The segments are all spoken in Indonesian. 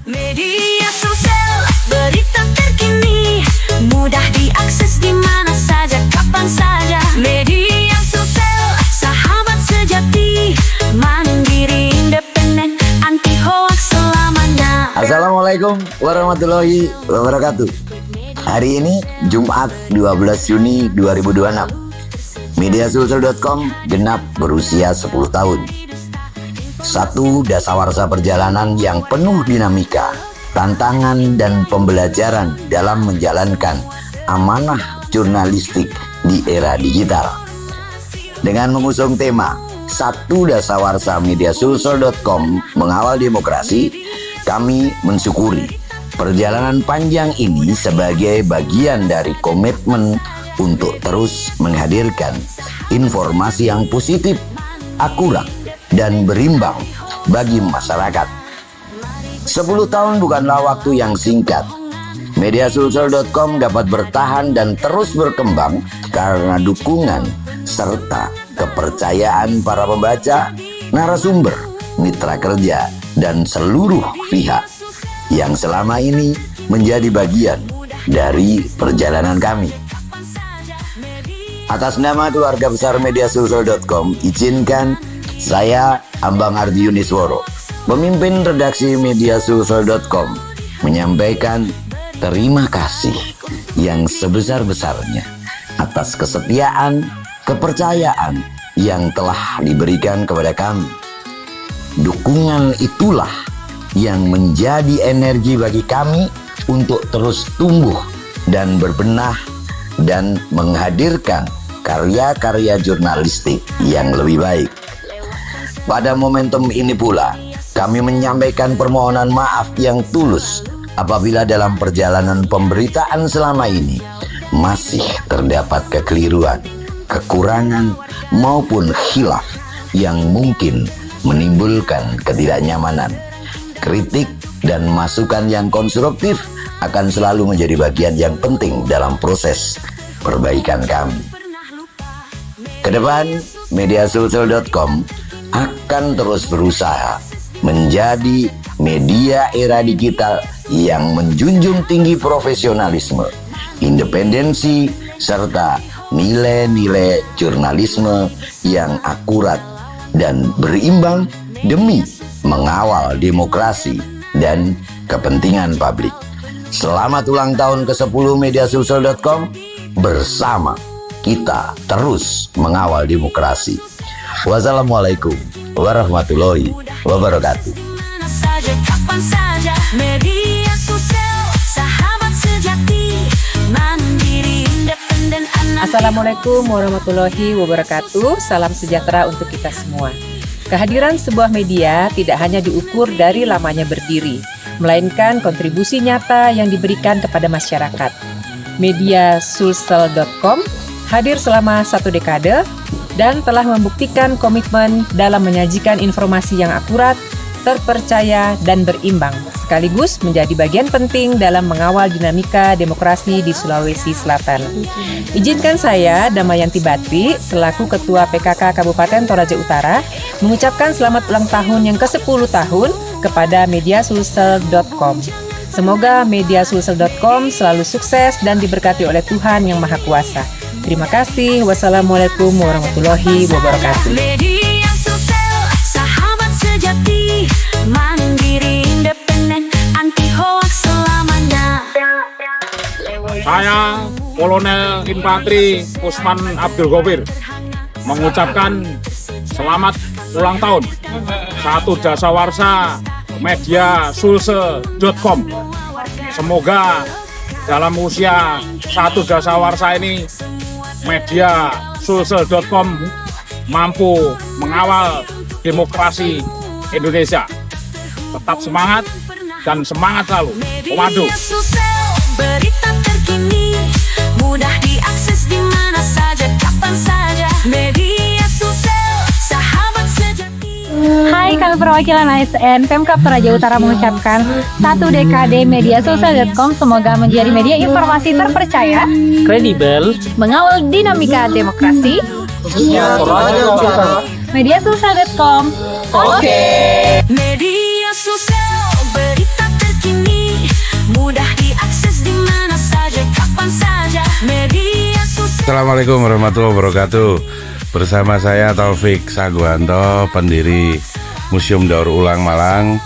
Media sosial, berita terkini, mudah diakses di mana saja, kapan saja. Media sosial, sahabat sejati, mandiri, independen, anti hoax selamanya. Assalamualaikum warahmatullahi wabarakatuh. Hari ini Jumat 12 Juni 2026. Mediasulsel.com genap berusia 10 tahun. Satu dasawarsa perjalanan yang penuh dinamika, tantangan dan pembelajaran dalam menjalankan amanah jurnalistik di era digital. Dengan mengusung tema Satu Dasawarsa Mediasulsel.com mengawal demokrasi, kami mensyukuri perjalanan panjang ini sebagai bagian dari komitmen untuk terus menghadirkan informasi yang positif, akurat, dan berimbang bagi masyarakat. 10 tahun bukanlah waktu yang singkat. Mediasulsel.com dapat bertahan dan terus berkembang karena dukungan serta kepercayaan para pembaca, narasumber, mitra kerja, dan seluruh pihak yang selama ini menjadi bagian dari perjalanan kami. Atas nama keluarga besar Mediasulsel.com, izinkan saya, Ambang Ardi Yunisworo, pemimpin redaksi Mediasulsel.com, menyampaikan terima kasih yang sebesar-besarnya atas kesetiaan, kepercayaan yang telah diberikan kepada kami. Dukungan itulah yang menjadi energi bagi kami untuk terus tumbuh dan berbenah dan menghadirkan karya-karya jurnalistik yang lebih baik. Pada momentum ini pula, kami menyampaikan permohonan maaf yang tulus apabila dalam perjalanan pemberitaan selama ini masih terdapat kekeliruan, kekurangan, maupun khilaf yang mungkin menimbulkan ketidaknyamanan. Kritik dan masukan yang konstruktif akan selalu menjadi bagian yang penting dalam proses perbaikan kami. Kedepan, Mediasulsel.com akan terus berusaha menjadi media era digital yang menjunjung tinggi profesionalisme, independensi, serta nilai-nilai jurnalisme yang akurat dan berimbang demi mengawal demokrasi dan kepentingan publik. Selamat ulang tahun ke-10 Mediasulsel.com. Bersama kita terus mengawal demokrasi. Wassalamualaikum warahmatullahi wabarakatuh. Kapan saja, media sosial, sahabat sejati, mandiri, independen, Assalamualaikum warahmatullahi wabarakatuh. Salam sejahtera untuk kita semua. Kehadiran sebuah media tidak hanya diukur dari lamanya berdiri, melainkan kontribusi nyata yang diberikan kepada masyarakat. Mediasulsel.com hadir selama 1 dekade dan telah membuktikan komitmen dalam menyajikan informasi yang akurat, terpercaya, dan berimbang, sekaligus menjadi bagian penting dalam mengawal dinamika demokrasi di Sulawesi Selatan. Izinkan saya, Damayanti Batri, selaku Ketua PKK Kabupaten Toraja Utara, mengucapkan selamat ulang tahun yang ke-10 tahun kepada Mediasulsel.com. Semoga Mediasulsel.com selalu sukses dan diberkati oleh Tuhan Yang Maha Kuasa. Terima kasih. Wassalamualaikum warahmatullahi wabarakatuh. Media sosial, sahabat sejati, mandiri, independen, anti hoax selamanya. Saya Kolonel Infantri Usman Abdul Gofir mengucapkan selamat ulang tahun Satu Dasawarsa Mediasulsel.com. Semoga dalam usia Satu Dasawarsa ini Mediasulsel.com mampu mengawal demokrasi Indonesia. Tetap semangat dan semangat selalu. Komando. Media sosial, berita terkini, mudah diakses di mana saja, kapan saja. Media sosial, sahabat sejati. Hai, kami perwakilan ASN Pemkab Toraja Utara mengucapkan 1 dekade Mediasulsel.com semoga menjadi media informasi terpercaya, kredibel, mengawal dinamika demokrasi. Mediasulsel.com. Media sosial, berita terkini. Assalamualaikum warahmatullahi wabarakatuh. Bersama saya Taufik Saguanto, pendiri Museum Daur Ulang Malang.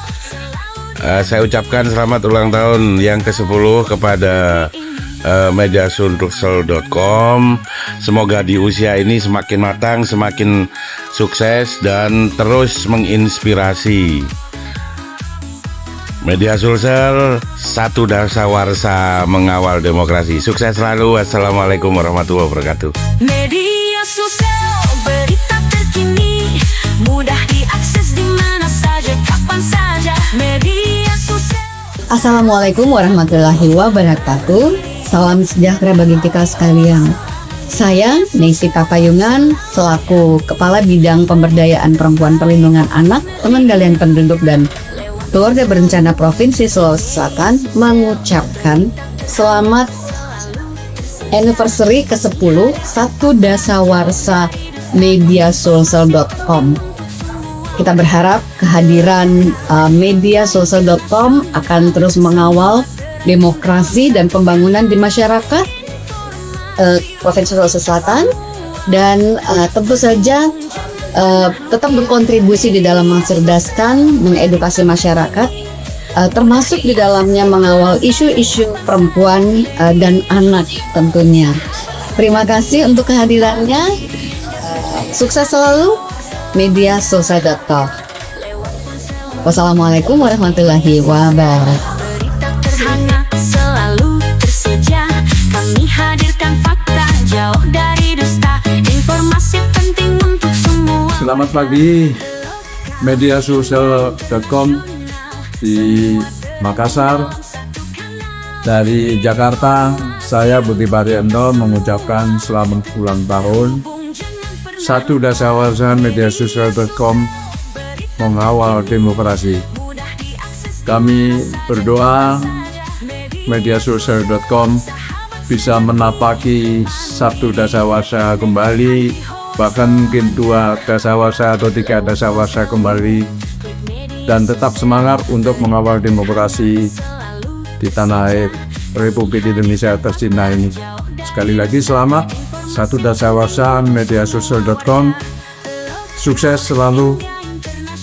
Saya ucapkan selamat ulang tahun yang ke-10 kepada mediasulsel.com. Semoga di usia ini semakin matang, semakin sukses dan terus menginspirasi. Media Sulsel, satu dasawarsa mengawal demokrasi. Sukses selalu. Assalamualaikum warahmatullahi wabarakatuh. Media sosial, berita terkini, mudah diakses di mana saja, kapan saja. Media sosial. Assalamualaikum warahmatullahi wabarakatuh. Salam sejahtera bagi kita sekalian. Saya Neisi Papayungan selaku Kepala Bidang Pemberdayaan Perempuan Perlindungan Anak Pengendalian Penduduk dan Keluarga Berencana Provinsi Sulawesi Selatan mengucapkan selamat anniversary ke-10 Satu Dasawarsa mediasulsel.com. Kita berharap kehadiran mediasulsel.com akan terus mengawal demokrasi dan pembangunan di masyarakat Provinsi Sulawesi Selatan dan tentu saja tetap berkontribusi di dalam mencerdaskan, mengedukasi masyarakat, termasuk di dalamnya mengawal isu-isu perempuan dan anak tentunya. Terima kasih untuk kehadirannya. Sukses selalu, mediasulsel.com. Wassalamualaikum warahmatullahi wabarakatuh. Berita terhangat selalu tersedia. Kami hadirkan fakta jauh dari dusta. Informasi penting untuk semua. Selamat pagi, mediasulsel.com di Makassar. Dari Jakarta, saya Budi Parianto mengucapkan selamat ulang tahun. Satu dasawarsa mediasulsel.com mengawal demokrasi. Kami berdoa mediasulsel.com bisa menapaki satu dasawarsa kembali, bahkan mungkin 2 dasawarsa atau 3 dasawarsa kembali, dan tetap semangat untuk mengawal demokrasi di tanah air Republik Indonesia tercinta ini. Sekali lagi selamat Satu Dasawarsa mediasulsel.com. Sukses selalu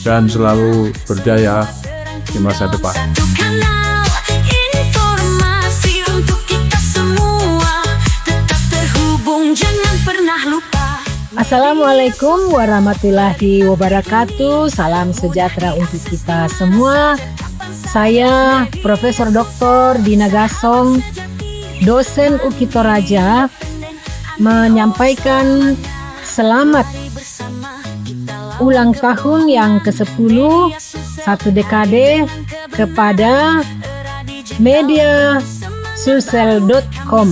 dan selalu berjaya di masa depan. Satu kanal informasi untuk kita semua. Tetap terhubung, jangan pernah lupa. Assalamualaikum warahmatullahi wabarakatuh. Salam sejahtera untuk kita semua. Saya Profesor Dr. Dina Gasong, dosen UKI Toraja, menyampaikan selamat ulang tahun yang ke-10 satu dekade kepada mediasulsel.com.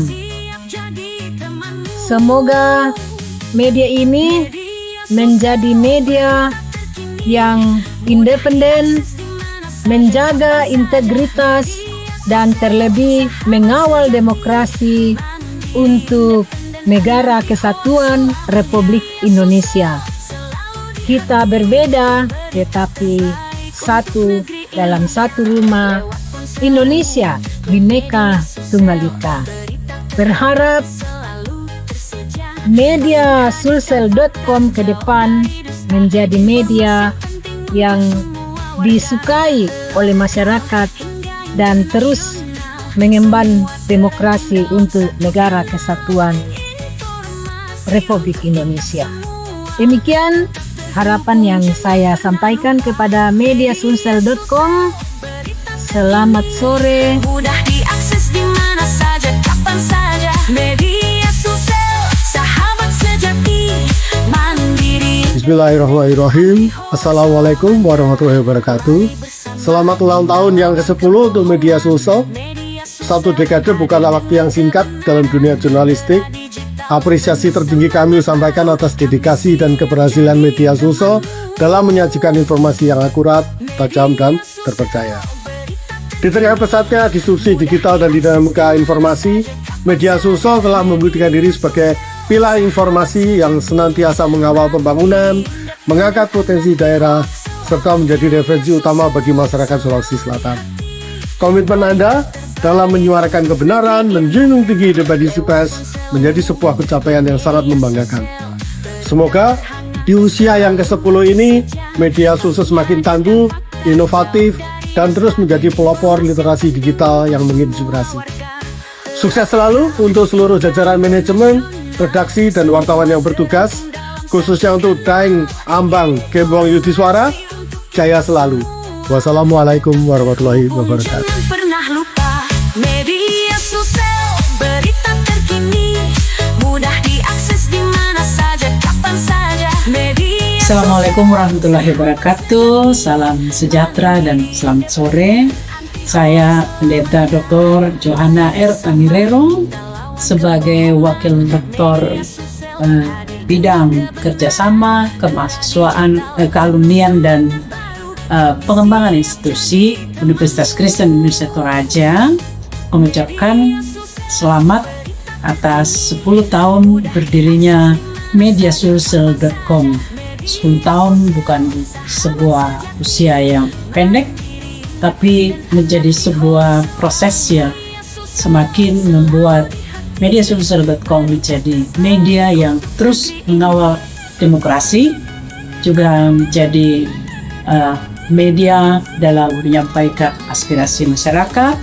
Semoga media ini menjadi media yang independen, menjaga integritas, dan terlebih mengawal demokrasi untuk Negara Kesatuan Republik Indonesia. Kita berbeda, tetapi satu dalam satu rumah. Indonesia Bhinneka Tunggal Ika. Berharap mediasulsel.com ke depan menjadi media yang disukai oleh masyarakat dan terus mengemban demokrasi untuk Negara Kesatuan Republik Indonesia. Demikian harapan yang saya sampaikan kepada mediasulsel.com. Selamat sore. Mudah diakses di mana saja, kapan saja. Media sosial, sahabat sejati, mandiri. Bismillahirrahmanirrahim. Assalamualaikum warahmatullahi wabarakatuh. Selamat ulang tahun yang ke-10 untuk Media Sulsel. Satu dekade bukanlah waktu yang singkat dalam dunia jurnalistik. Apresiasi tertinggi kami sampaikan atas dedikasi dan keberhasilan Media Sulsel dalam menyajikan informasi yang akurat, tajam, dan terpercaya. Di tengah pesatnya disrupsi digital dan dinamika informasi, Media Sulsel telah membuktikan diri sebagai pilar informasi yang senantiasa mengawal pembangunan, mengangkat potensi daerah, serta menjadi referensi utama bagi masyarakat Sulawesi Selatan. Komitmen Anda dalam menyuarakan kebenaran, menjunjung tinggi demokrasi pers menjadi sebuah pencapaian yang sangat membanggakan. Semoga di usia yang ke-10 ini, media sosial semakin tangguh, inovatif, dan terus menjadi pelopor literasi digital yang menginspirasi. Sukses selalu untuk seluruh jajaran manajemen, redaksi, dan wartawan yang bertugas, khususnya untuk Daeng Ambang Gembong Yudhiswara. Jaya selalu. Wassalamualaikum warahmatullahi wabarakatuh. Jangan pernah lupa media sosial, berita terkini mudah diakses di mana saja, kapan saja. Media Assalamualaikum warahmatullahi wabarakatuh. Salam sejahtera dan selamat sore. Saya Pendeta Dr. Johanna R. Tamirero sebagai Wakil Rektor bidang kerjasama, kemahasiswaan, kealumnian dan pengembangan institusi Universitas Kristen Indonesia Toraja mengucapkan selamat atas 10 tahun berdirinya mediasocial.com. 10 tahun bukan sebuah usia yang pendek, tapi menjadi sebuah proses yang semakin membuat mediasocial.com menjadi media yang terus mengawal demokrasi, juga menjadi media dalam menyampaikan aspirasi masyarakat,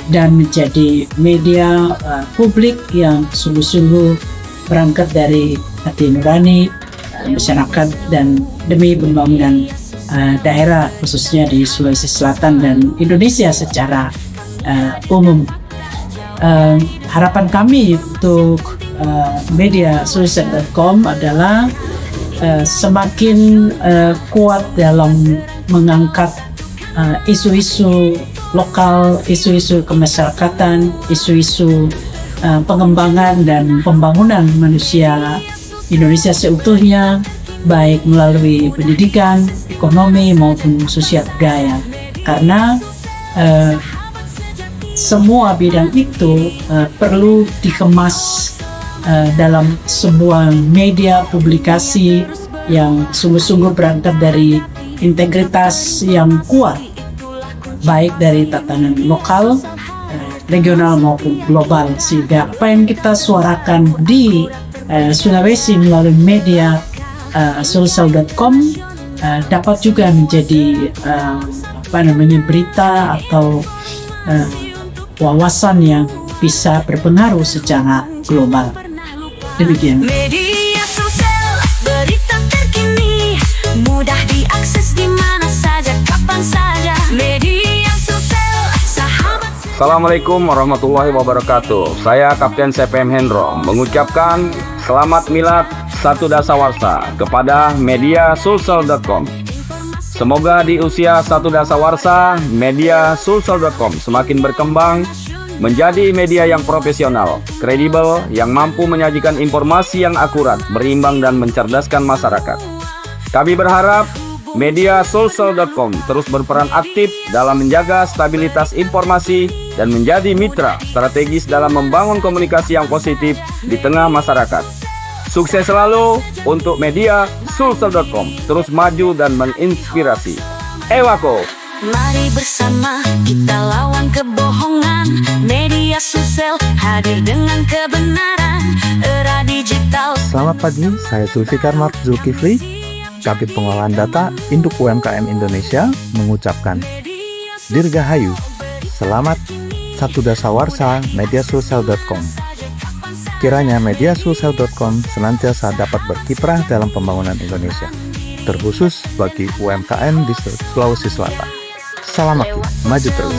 dan menjadi media publik yang sungguh-sungguh berangkat dari hati nurani masyarakat dan demi pembangunan daerah, khususnya di Sulawesi Selatan dan Indonesia secara umum. Harapan kami untuk mediasocial.com adalah semakin kuat dalam mengangkat isu-isu lokal, isu-isu kemasyarakatan, isu-isu pengembangan dan pembangunan manusia Indonesia seutuhnya, baik melalui pendidikan, ekonomi maupun sosial budaya. Karena semua bidang itu perlu dikemas dalam sebuah media publikasi yang sungguh-sungguh berangkat dari integritas yang kuat, baik dari tatanan lokal, regional maupun global, sehingga apa yang kita suarakan di Sulawesi melalui media social.com dapat juga menjadi berita atau wawasan yang bisa berpengaruh secara global. Demikian. media sosial, berita terkini mudah diakses di mana saja, kapan saja. Media sosial, sahabat. Assalamualaikum warahmatullahi wabarakatuh. Saya Kapten CPM Hendro mengucapkan selamat milad Satu Dasawarsa kepada mediasocial.com. Semoga di usia Satu Dasawarsa, mediasocial.com semakin berkembang menjadi media yang profesional, kredibel, yang mampu menyajikan informasi yang akurat, berimbang, dan mencerdaskan masyarakat. Kami berharap mediasocial.com terus berperan aktif dalam menjaga stabilitas informasi dan menjadi mitra strategis dalam membangun komunikasi yang positif di tengah masyarakat. Sukses selalu untuk mediasocial.com, terus maju dan menginspirasi. Ewako! Mari bersama kita lawan kebohongan. Media sosial hadir dengan kebenaran, era digital. Selamat pagi, saya Zulfikar Mark Zulkifli, Kabid Pengelolaan Data Induk UMKM Indonesia, mengucapkan Dirgahayu, selamat Satu Dasawarsa mediasocial.com. Kiranya mediasocial.com senantiasa dapat berkiprah dalam pembangunan Indonesia, terkhusus bagi UMKM di Sulawesi Selatan. Salam aktif, maju terus.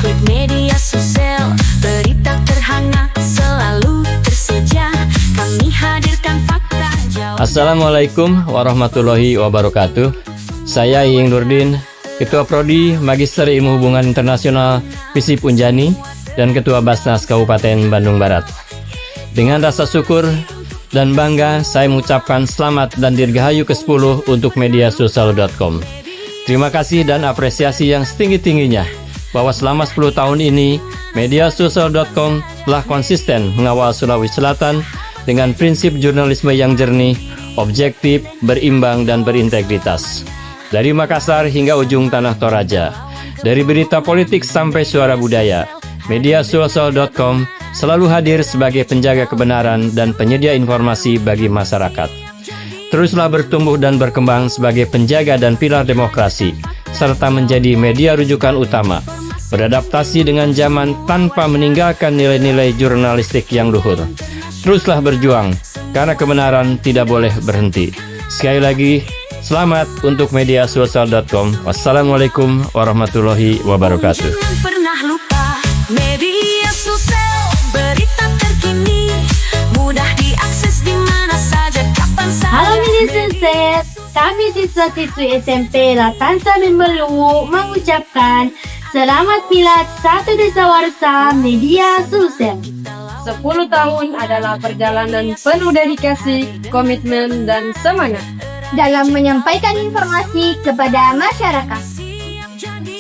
Klik media sosial, berita terhangat selalu tersedia. Kami hadirkan fakta jauh. Assalamualaikum warahmatullahi wabarakatuh. Saya Iying Nurdin, Ketua Prodi Magister Ilmu Hubungan Internasional FISIP Unjani dan Ketua Basnas Kabupaten Bandung Barat. Dengan rasa syukur dan bangga, saya mengucapkan selamat dan dirgahayu ke-10 untuk mediasocial.com. Terima kasih dan apresiasi yang setinggi-tingginya bahwa selama 10 tahun ini, mediasocial.com telah konsisten mengawal Sulawesi Selatan dengan prinsip jurnalisme yang jernih, objektif, berimbang, dan berintegritas. Dari Makassar hingga ujung tanah Toraja, Dari berita politik sampai suara budaya, mediasulsel.com selalu hadir sebagai penjaga kebenaran dan penyedia informasi bagi masyarakat. Teruslah bertumbuh dan berkembang sebagai penjaga dan pilar demokrasi, serta menjadi media rujukan utama, beradaptasi dengan zaman tanpa meninggalkan nilai-nilai jurnalistik yang luhur. Teruslah berjuang, karena kebenaran tidak boleh berhenti. Sekali lagi, selamat untuk mediasulsel.com. Wassalamualaikum warahmatullahi wabarakatuh. Jangan pernah lupa media sosial, berita terkini mudah diakses di mana saja kapan saja. Halo media sukses, kami siswa-siswi SMP Latansa Membelu mengucapkan selamat milad Satu Dasawarsa Media Sosial. 10 tahun adalah perjalanan penuh dedikasi, komitmen, dan semangat dalam menyampaikan informasi kepada masyarakat.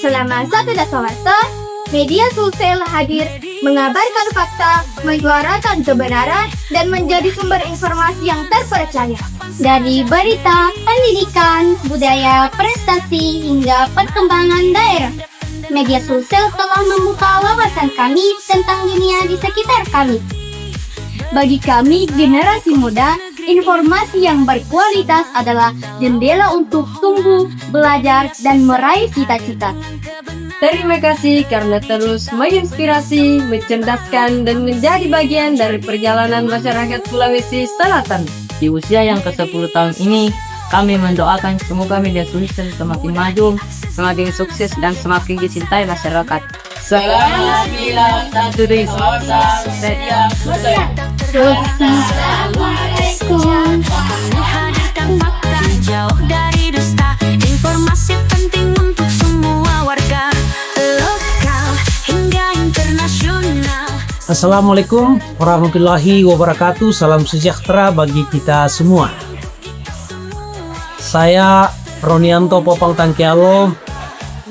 Selama Satu Dasawarsa, media sosial hadir mengabarkan fakta, menyuarakan kebenaran, dan menjadi sumber informasi yang terpercaya. Dari berita, pendidikan, budaya, prestasi, hingga perkembangan daerah, media sosial telah membuka wawasan kami tentang dunia di sekitar kami. Bagi kami, generasi muda, informasi yang berkualitas adalah jendela untuk tumbuh, belajar, dan meraih cita-cita. Terima kasih karena terus menginspirasi, mencerdaskan, dan menjadi bagian dari perjalanan masyarakat Sulawesi Selatan. Di usia yang ke-10 tahun ini, kami mendoakan semoga media sosial semakin maju, semakin sukses, dan semakin dicintai masyarakat. Selamat milad Satu Dasawarsa Media Sosial. Assalamualaikum. Menghadirkan fakta jauh dari dusta, informasi penting untuk semua warga lokal hingga internasional. Assalamualaikum warahmatullahi wabarakatuh. Salam sejahtera bagi kita semua. Saya Ronianto Popang Tangkialo,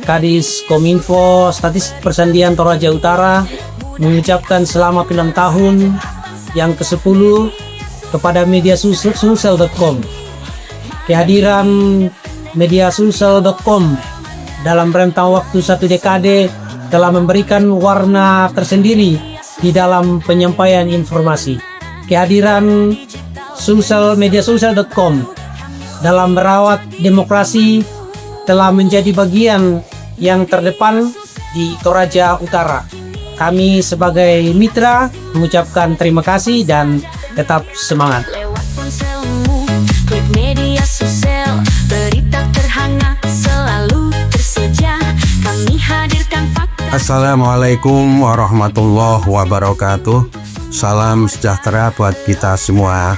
Kadis Kominfo Statistik Persandian Toraja Utara, mengucapkan selamat ulang tahun yang ke-10 kepada mediasulsel.com. Kehadiran mediasulsel.com dalam rentang waktu 1 dekade telah memberikan warna tersendiri di dalam penyampaian informasi. Kehadiran mediasulsel.com dalam merawat demokrasi telah menjadi bagian yang terdepan di Toraja Utara. Kami sebagai mitra mengucapkan terima kasih dan tetap semangat. Lewat ponselmu, klik media sosial, berita terhangat selalu tersedia. Kami hadirkan fakta. Assalamualaikum warahmatullahi wabarakatuh. Salam sejahtera buat kita semua.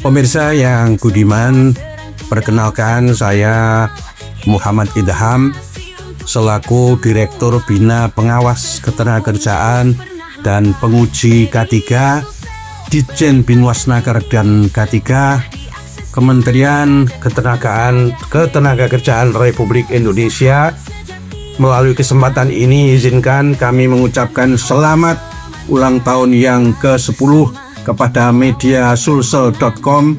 Pemirsa yang budiman, perkenalkan saya Muhammad Idham selaku Direktur Bina Pengawas Ketenagakerjaan dan Penguji K3 Ditjen Binwasnaker dan K3 Kementerian Ketenagakerjaan Republik Indonesia. Melalui kesempatan ini izinkan kami mengucapkan selamat ulang tahun yang ke-10 kepada mediasulsel.com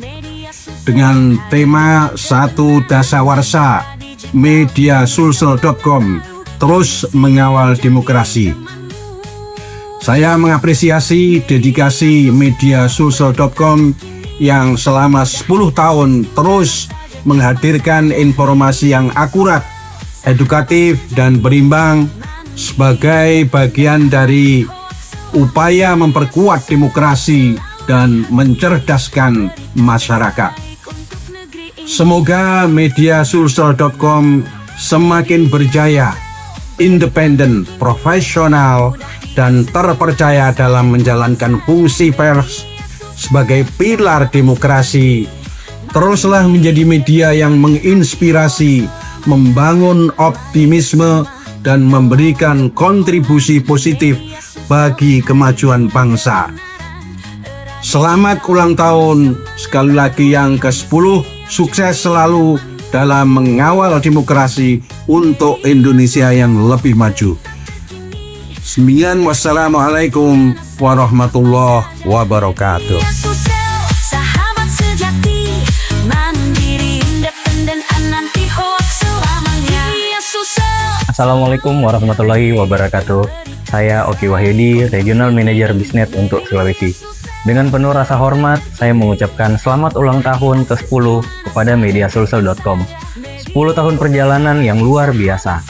dengan tema Satu Dasawarsa. Mediasulsel.com terus mengawal demokrasi. Saya mengapresiasi dedikasi mediasulsel.com yang selama 10 tahun terus menghadirkan informasi yang akurat, edukatif, dan berimbang sebagai bagian dari upaya memperkuat demokrasi dan mencerdaskan masyarakat. Semoga mediasulsel.com semakin berjaya, independen, profesional, dan terpercaya dalam menjalankan fungsi pers sebagai pilar demokrasi. Teruslah menjadi media yang menginspirasi, membangun optimisme, dan memberikan kontribusi positif bagi kemajuan bangsa. Selamat ulang tahun sekali lagi yang ke-10. Sukses selalu dalam mengawal demokrasi untuk Indonesia yang lebih maju. Wassalamualaikum warahmatullahi wabarakatuh. Sahabat sejati, mandiri, independen, anti hoax selamanya. Media sosial. Assalamualaikum warahmatullahi wabarakatuh. Saya Oki Wahyudi, Regional Manager Bisnet untuk Sulawesi. Dengan penuh rasa hormat, saya mengucapkan selamat ulang tahun ke-10 kepada mediasulsel.com. 10 tahun perjalanan yang luar biasa.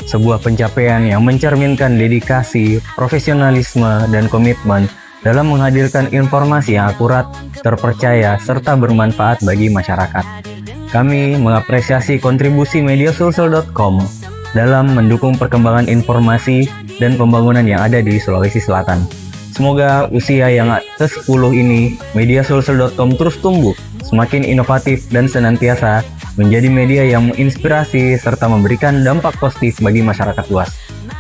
Sebuah pencapaian yang mencerminkan dedikasi, profesionalisme, dan komitmen dalam menghadirkan informasi yang akurat, terpercaya, serta bermanfaat bagi masyarakat. Kami mengapresiasi kontribusi mediasulsel.com dalam mendukung perkembangan informasi dan pembangunan yang ada di Sulawesi Selatan. Semoga usia yang ke-10 ini, mediasulsel.com terus tumbuh, semakin inovatif dan senantiasa menjadi media yang menginspirasi serta memberikan dampak positif bagi masyarakat luas.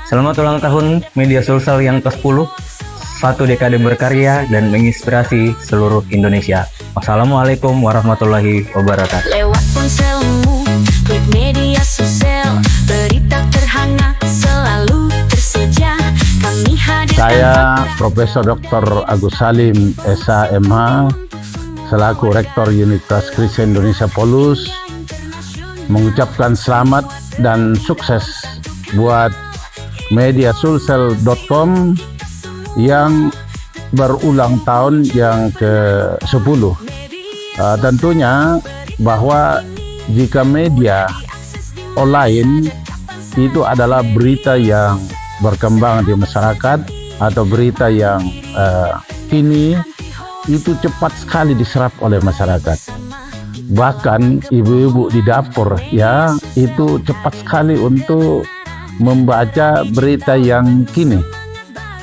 Selamat ulang tahun Media Sulsel yang ke-10, 1 dekade berkarya dan menginspirasi seluruh Indonesia. Wassalamualaikum warahmatullahi wabarakatuh. Lewat ponselmu, klik media sosial, berita terhangat selalu tersedia. Kami hadir. Saya Profesor Dr. Agus Salim, SHMH, selaku Rektor Universitas Kristen Indonesia Polus, mengucapkan selamat dan sukses buat mediasulsel.com yang berulang tahun yang ke-10. Tentunya bahwa jika media online itu adalah berita yang berkembang di masyarakat atau berita yang kini itu cepat sekali diserap oleh masyarakat. Bahkan ibu-ibu di dapur ya itu cepat sekali untuk membaca berita yang kini.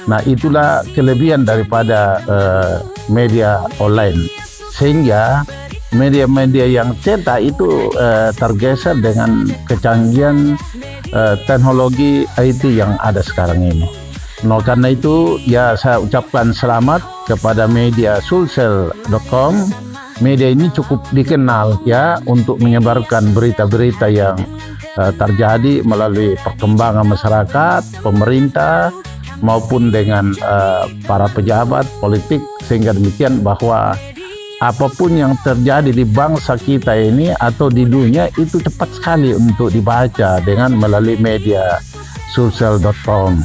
Nah, itulah kelebihan daripada media online, sehingga media-media yang cetak itu tergeser dengan kecanggihan teknologi IT yang ada sekarang ini. Nah, karena itu ya saya ucapkan selamat kepada mediasulsel.com. Media ini cukup dikenal ya untuk menyebarkan berita-berita yang terjadi melalui perkembangan masyarakat, pemerintah maupun dengan para pejabat politik, sehingga demikian bahwa apapun yang terjadi di bangsa kita ini atau di dunia itu cepat sekali untuk dibaca dengan melalui media sulsel.com.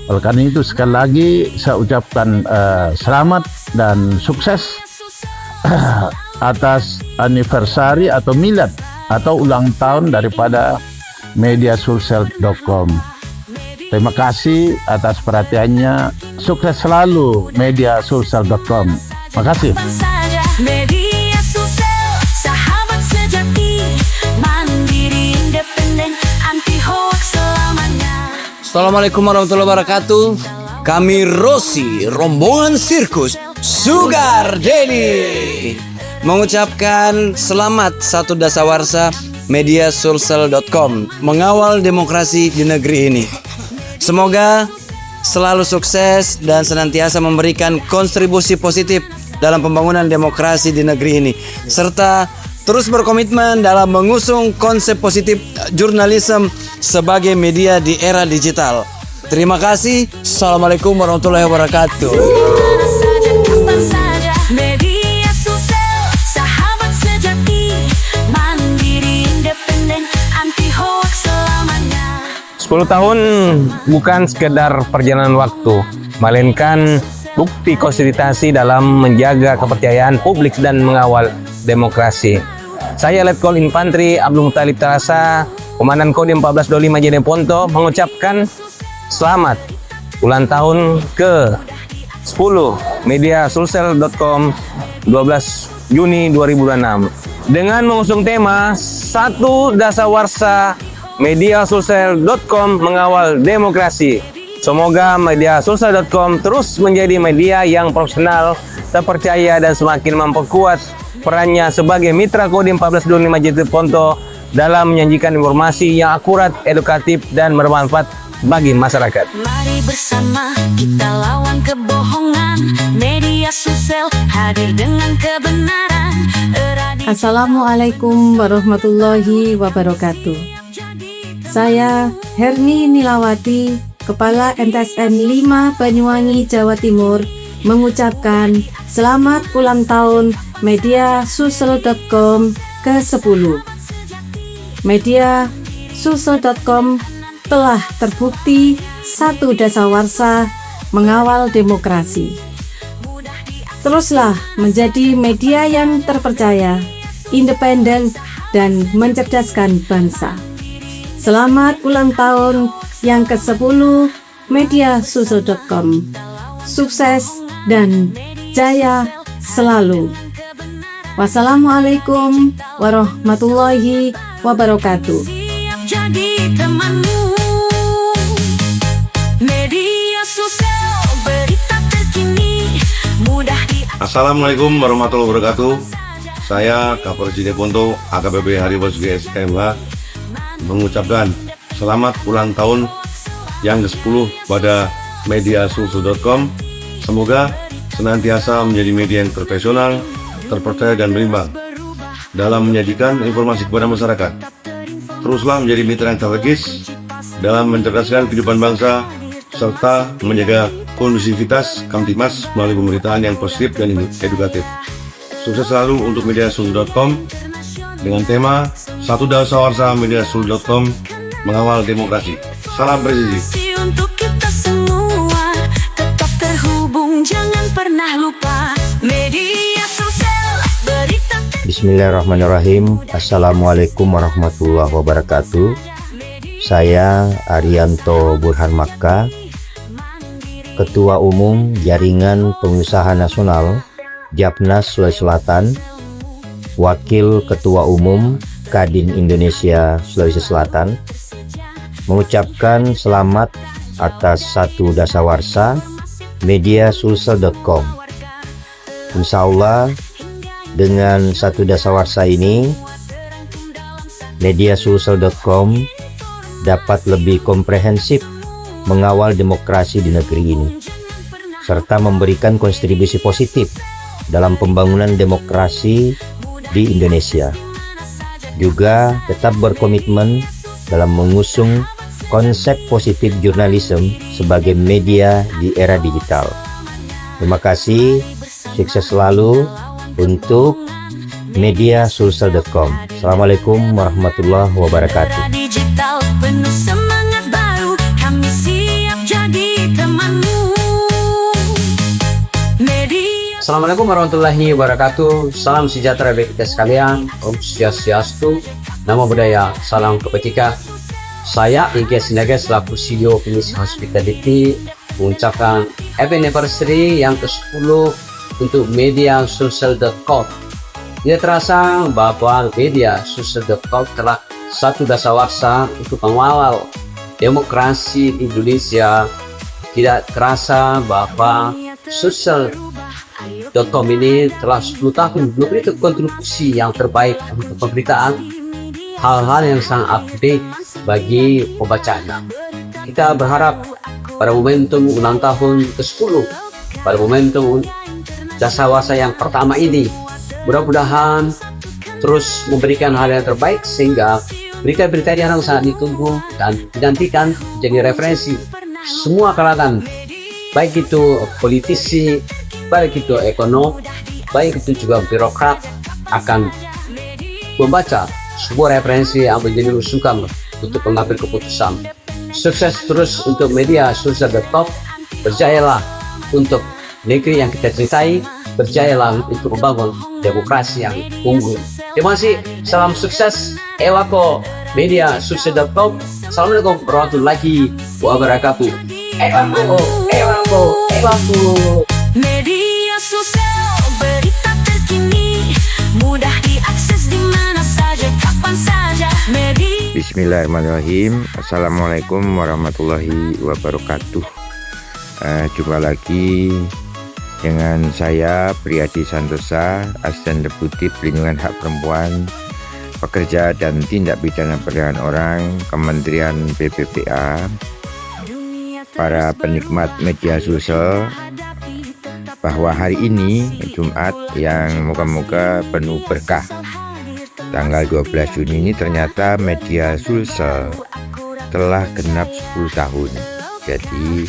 Oleh karena itu sekali lagi saya ucapkan selamat dan sukses atas anniversary atau milad atau ulang tahun daripada mediasulsel.com. Terima kasih atas perhatiannya. Sukses selalu mediasulsel.com. Terima kasih. Media sosial, sahabat sejati, mandiri, independen, anti hoax selamanya. Assalamualaikum warahmatullahi wabarakatuh. Kami Rossi, rombongan sirkus Sugar Daddy, mengucapkan selamat 1 dasawarsa mediasulsel.com mengawal demokrasi di negeri ini. Semoga selalu sukses dan senantiasa memberikan kontribusi positif dalam pembangunan demokrasi di negeri ini, serta terus berkomitmen dalam mengusung konsep positif jurnalisme sebagai media di era digital. Terima kasih. Assalamualaikum warahmatullahi wabarakatuh. Media sosial, sahabat sejati, mandiri, independen, anti hoax selamanya. 10 tahun bukan sekedar perjalanan waktu, melainkan bukti konsolidasi dalam menjaga kepercayaan publik dan mengawal demokrasi. Saya Letkol Infantri Abdul Muttalib Tarasa, Komandan Kodim 1425 Jeneponto, mengucapkan selamat ulang tahun ke-10 mediasulsel.com 12 Juni 2026 dengan mengusung tema 1 dasawarsa mediasulsel.com mengawal demokrasi. Semoga mediasulsel.com terus menjadi media yang profesional, terpercaya dan semakin memperkuat perannya sebagai mitra Kodim 1425 Jeneponto dalam menyajikan informasi yang akurat, edukatif dan bermanfaat bagi masyarakat. Mari bersama kita lawan kebohongan. Media sosial hadir dengan kebenaran. Assalamualaikum warahmatullahi wabarakatuh. Saya Herni Nilawati, Kepala MTSN 5 Banyuwangi, Jawa Timur, mengucapkan selamat ulang tahun mediasulsel.com ke-10. Mediasulsel.com telah terbukti satu dasawarsa mengawal demokrasi. Teruslah menjadi media yang terpercaya, independen, dan mencerdaskan bangsa. Selamat ulang tahun yang ke-10 mediasulsel.com. Sukses dan jaya selalu. Wassalamualaikum warahmatullahi wabarakatuh. Jadi temanmu. Media sosial berita terkini mudah di. Assalamualaikum warahmatullahi wabarakatuh. Saya Kapolres Jeneponto AKBP Haribasugi SMH mengucapkan selamat ulang tahun yang ke-10 pada mediasulsel.com. Semoga senantiasa menjadi media yang profesional, terpercaya dan berimbang dalam menyajikan informasi kepada masyarakat. Teruslah menjadi mitra yang strategis dalam mencerdaskan kehidupan bangsa serta menjaga kondusivitas Kamtibmas melalui pemberitaan yang positif dan edukatif. Sukses selalu untuk mediasulsel.com dengan tema Satu Dasawarsa mediasulsel.com mengawal demokrasi. Salam presisi. Untuk kita semua tetap terhubung, jangan pernah lupa media sosial berita. Bismillahirrahmanirrahim. Assalamualaikum warahmatullahi wabarakatuh. Saya Arianto Burhan Makkah, Ketua Umum Jaringan Pengusaha Nasional Japnas Sulawesi Selatan, Wakil Ketua Umum Kadin Indonesia Sulawesi Selatan, mengucapkan selamat atas satu dasawarsa mediasulsel.com. Insya Allah dengan satu dasawarsa ini mediasulsel.com dapat lebih komprehensif mengawal demokrasi di negeri ini serta memberikan kontribusi positif dalam pembangunan demokrasi di Indonesia. Juga tetap berkomitmen dalam mengusung konsep positif jurnalisme sebagai media di era digital. Terima kasih, sukses selalu untuk mediasulsel.com. Assalamualaikum warahmatullahi wabarakatuh. Digital penuh semangat baru, kami siap jadi temanmu. Assalamualaikum warahmatullahi wabarakatuh. Salam sejahtera bagi kita sekalian. Om Swastiastu, Namo Buddhaya, salam kebajikan. Saya Ige Sinaga selaku CEO Pengisi Hospitality mengucapkan happy anniversary yang ke-10 untuk mediasulsel.com. Tidak terasa bahwa mediasulsel.com telah satu dasawarsa untuk mengawal demokrasi di Indonesia. Tidak terasa bahwa Sulsel.com ini telah 10 tahun memberikan kontribusi yang terbaik untuk pemberitaan hal-hal yang sangat update bagi pembacanya. Kita berharap pada momentum ulang tahun ke-10, pada momentum dasawarsa yang pertama ini, mudah-mudahan terus memberikan hal yang terbaik sehingga berita-berita yang sangat ditunggu dan dinantikan menjadi referensi semua kalangan, baik itu politisi, baik itu ekonom, baik itu juga birokrat akan membaca sebuah referensi yang menjadi rujukan untuk mengambil keputusan. Sukses terus untuk mediasulsel.com, berjayalah untuk negeri yang kita cintai, berjayalah untuk membangun demokrasi yang unggul. Terima kasih, salam sukses, Ewako mediasulsel.com. Assalamualaikum warahmatullahi wabarakatuh. Ewako, Ewako, Ewako. Media sosial berita terkini mudah diakses di mana saja kapan saja. Bismillahirrahmanirrahim. Assalamualaikum warahmatullahi wabarakatuh. Jumpa lagi dengan saya Priyadi Santosa, Asisten Deputi Pelindungan Hak Perempuan, Pekerja dan Tindak Pidana Perdagangan Orang, Kementerian PPPA. Para penikmat media sosial, bahwa hari ini Jumat yang moga-moga penuh berkah, tanggal 12 Juni ini ternyata media sosial telah genap 10 tahun. Jadi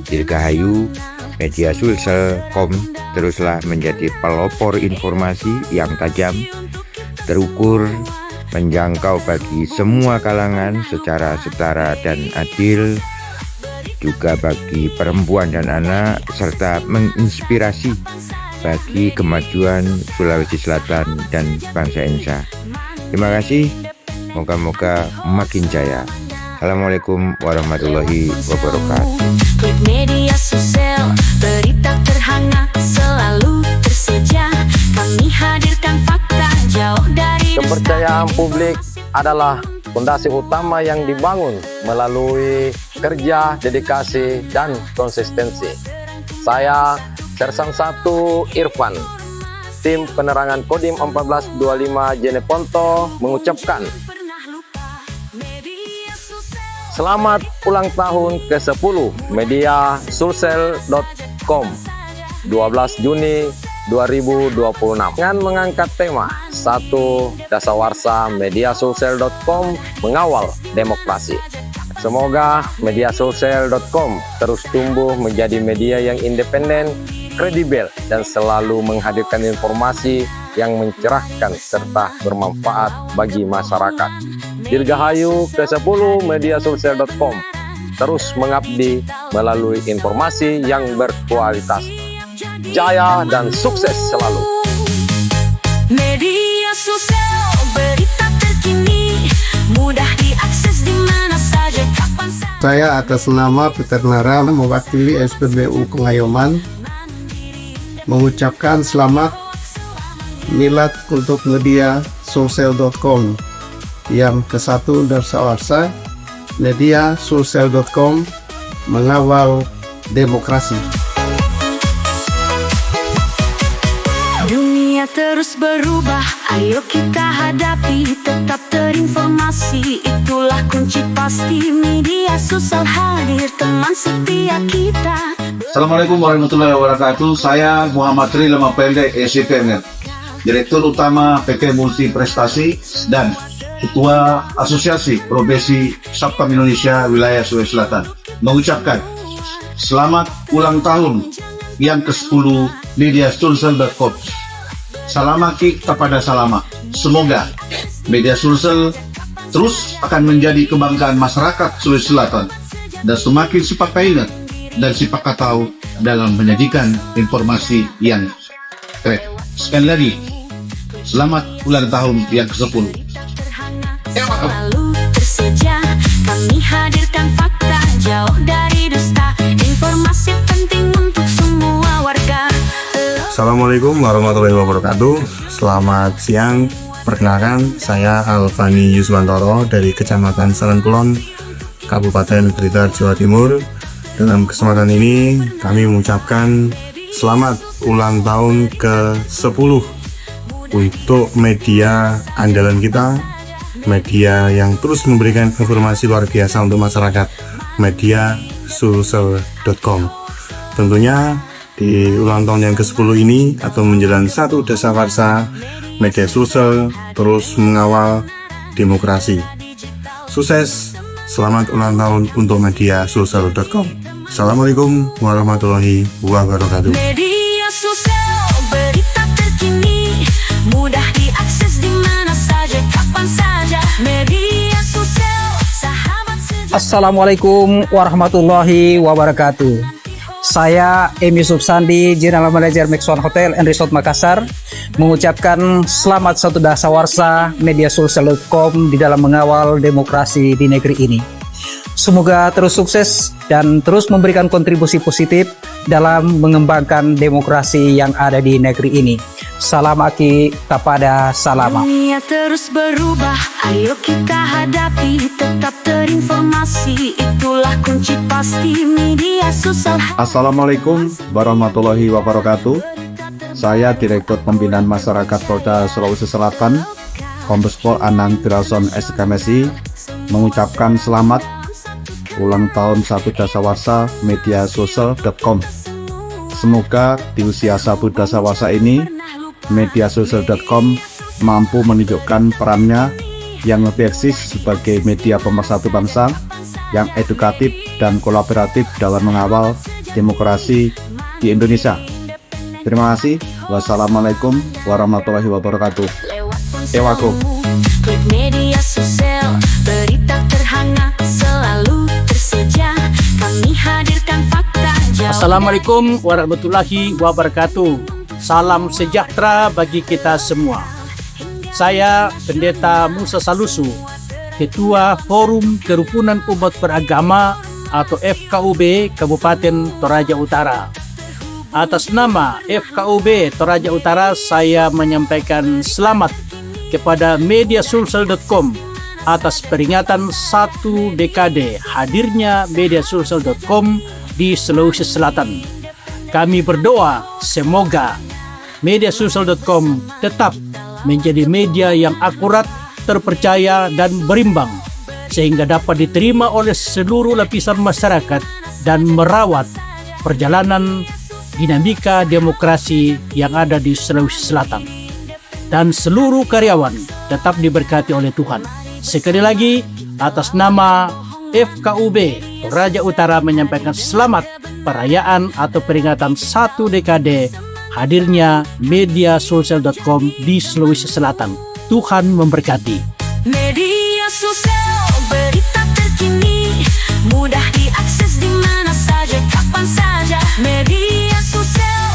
Dirgahayu mediasulsel.com teruslah menjadi pelopor informasi yang tajam, terukur, menjangkau bagi semua kalangan secara setara dan adil, juga bagi perempuan dan anak, serta menginspirasi bagi kemajuan Sulawesi Selatan dan bangsa Indonesia. Terima kasih, moga-moga makin jaya. Assalamualaikum warahmatullahi wabarakatuh. Klik media sosial, berita terhangat selalu tersedia. Kami hadirkan fakta jauh dari Kepercayaan publik adalah fondasi utama yang dibangun melalui kerja, dedikasi, dan konsistensi. Saya Sersan 1 Irfan, tim penerangan Kodim 1425 Jeneponto mengucapkan selamat ulang tahun ke-10 media sulsel.com 12 Juni 2026 dengan mengangkat tema 1 Dasawarsa media sulsel.com mengawal demokrasi. Semoga media sulsel.com terus tumbuh menjadi media yang independen, kredibel, dan selalu menghadirkan informasi yang mencerahkan serta bermanfaat bagi masyarakat. Dirgahayu ke-10 mediasulsel.com terus mengabdi melalui informasi yang berkualitas. Jaya dan sukses selalu. Media sosial, berita terkini, mudah diakses di mana saja, kapan saja. Saya atas nama Peter Nara mewakili SPBU Pengayoman mengucapkan selamat milad untuk media sulsel.com yang ke-1 Dasawarsa media sulsel.com mengawal demokrasi. Dunia terus berubah, ayo kita hadapi, tetap terinformasi, itulah kunci pasti. Media sosial hadir, teman setia kita. Assalamualaikum warahmatullahi wabarakatuh. Saya Muhammad Tri Lama Pendek SCPNet, Direktur Utama PT Multi Prestasi dan Ketua Asosiasi Profesi Satpam Indonesia Wilayah Sulawesi Selatan, mengucapkan selamat ulang tahun yang ke-10 media sulsel.com. Salamaki kepada salama. Semoga media sulsel terus akan menjadi kebanggaan masyarakat Sulawesi Selatan dan semakin sipak dan sipak tahu dalam menyajikan informasi yang keren. Sekali lagi, selamat ulang tahun yang ke-10. Selalu tersedia, kami hadirkan fakta jauh dari dusta, informasi penting untuk semua warga. Assalamualaikum warahmatullahi wabarakatuh. Selamat siang. Perkenalkan, saya Alfani Yuswantoro dari Kecamatan Salengkulon, Kabupaten Blitar, Jawa Timur. Dalam kesempatan ini kami mengucapkan selamat ulang tahun ke-10 untuk media andalan kita, media yang terus memberikan informasi luar biasa untuk masyarakat, media sulsel.com. Tentunya di ulang tahun yang ke-10 ini atau menjelang 1 Dasawarsa, media sulsel terus mengawal demokrasi. Sukses, selamat ulang tahun untuk media sulsel.com. Assalamualaikum warahmatullahi wabarakatuh. Media sosial, berita terkini, mudah diakses di mana saja, kapan saja. Media sosial, sahabat sejati. Assalamualaikum warahmatullahi wabarakatuh. Saya Emi Subsandi, General Manager Maxon Hotel and Resort Makassar, mengucapkan selamat 1 Dasawarsa media sulsel.com di dalam mengawal demokrasi di negeri ini. Semoga terus sukses dan terus memberikan kontribusi positif dalam mengembangkan demokrasi yang ada di negeri ini. Salam aki kepada salama. Dunia terus berubah, ayo kita hadapi, tetap terinformasi, itulah kunci pasti. Media sosial. Assalamualaikum warahmatullahi wabarakatuh. Saya Direktur Pembinaan Masyarakat Polda Sulawesi Selatan, Kombes Pol Anang Tirason SKMSI, mengucapkan selamat ulang tahun 1 Dasawarsa media sulsel.com. Semoga di usia 1 Dasawarsa ini media sulsel.com mampu menunjukkan perannya yang lebih eksis sebagai media pemersatu bangsa yang edukatif dan kolaboratif dalam mengawal demokrasi di Indonesia. Terima kasih. Wassalamualaikum warahmatullahi wabarakatuh. Ewako. Klik media sosial, berita terhangat selalu tersedia. Kami hadirkan fakta. Assalamualaikum warahmatullahi wabarakatuh. Salam sejahtera bagi kita semua. Saya Pendeta Musa Salusu, Ketua Forum Kerukunan Umat Beragama atau FKUB Kabupaten Toraja Utara. Atas nama FKUB Toraja Utara, saya menyampaikan selamat kepada mediasulsel.com atas peringatan 1 dekade hadirnya mediasulsel.com di Sulawesi Selatan. Kami berdoa semoga mediasulsel.com tetap menjadi media yang akurat, terpercaya, dan berimbang sehingga dapat diterima oleh seluruh lapisan masyarakat dan merawat perjalanan dinamika demokrasi yang ada di Sulawesi Selatan. Dan seluruh karyawan tetap diberkati oleh Tuhan. Sekali lagi, atas nama FKUB Toraja Utara menyampaikan selamat perayaan atau peringatan 1 dekade hadirnya mediasulsel.com di Sulawesi Selatan. Tuhan memberkati. Media sosial, berita terkini, mudah diakses di mana saja, kapan saja. Media sosial.